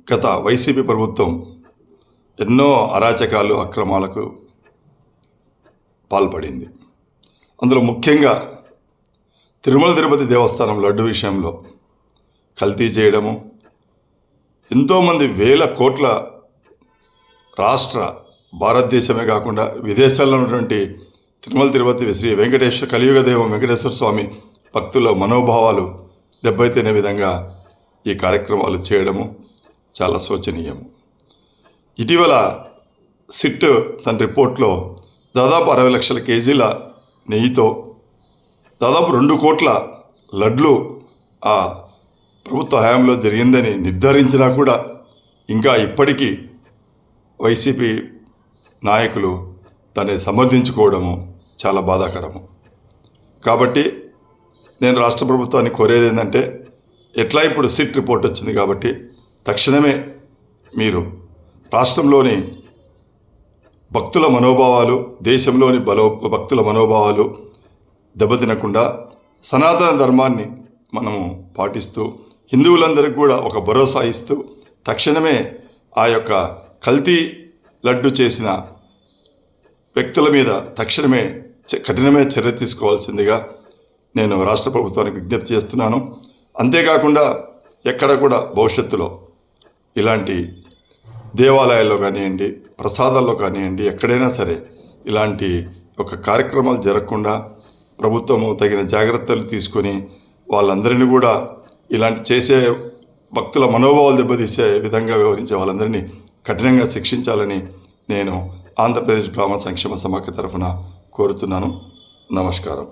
గత వైసీపీ ప్రభుత్వం ఎన్నో అరాచకాలు అక్రమాలకు పాల్పడింది. అందులో ముఖ్యంగా తిరుమల తిరుపతి దేవస్థానం లడ్డు విషయంలో కల్తీ చేయడము, ఎంతోమంది వేల కోట్ల రాష్ట్ర భారతదేశమే కాకుండా విదేశాల్లో ఉన్నటువంటి తిరుమల తిరుపతి శ్రీ వెంకటేశ్వర కలియుగ దైవం వెంకటేశ్వర స్వామి భక్తుల మనోభావాలు దెబ్బతినే విధంగా ఈ కార్యక్రమాలు చేయడము చాలా శోచనీయం. ఇటీవల సిట్ తన రిపోర్ట్లో దాదాపు 60 లక్షల కేజీల నెయ్యితో దాదాపు 2 కోట్ల లడ్లు ఆ ప్రభుత్వ హయాంలో జరిగిందని నిర్ధారించినా కూడా ఇంకా ఇప్పటికీ వైసీపీ నాయకులు దాన్ని సమర్థించుకోవడము చాలా బాధాకరము. కాబట్టి నేను రాష్ట్ర ప్రభుత్వాన్ని కోరేది ఏంటంటే, ఎట్లా ఇప్పుడు సిట్ రిపోర్ట్ వచ్చింది కాబట్టి తక్షణమే మీరు రాష్ట్రంలోని భక్తుల మనోభావాలు, దేశంలోని భక్తుల మనోభావాలు దెబ్బతినకుండా సనాతన ధర్మాన్ని మనము పాటిస్తూ హిందువులందరికీ కూడా ఒక భరోసా ఇస్తూ తక్షణమే ఆ యొక్క కల్తీ లడ్డు చేసిన వ్యక్తుల మీద తక్షణమే కఠినమైన చర్య తీసుకోవాల్సిందిగా నేను రాష్ట్ర ప్రభుత్వానికి విజ్ఞప్తి చేస్తున్నాను. అంతేకాకుండా ఎక్కడ కూడా భవిష్యత్తులో ఇలాంటి దేవాలయాల్లో కానివ్వండి, ప్రసాదాల్లో కానివ్వండి, ఎక్కడైనా సరే ఇలాంటి ఒక కార్యక్రమాలు జరగకుండా ప్రభుత్వము తగిన జాగ్రత్తలు తీసుకొని వాళ్ళందరినీ కూడా ఇలాంటి చేసే భక్తుల మనోభావాలు దెబ్బతీసే విధంగా వ్యవహరించే వాళ్ళందరినీ కఠినంగా శిక్షించాలని నేను ఆంధ్రప్రదేశ్ బ్రాహ్మణ సంక్షేమ సమాఖ్య తరఫున కోరుతున్నాను. నమస్కారం.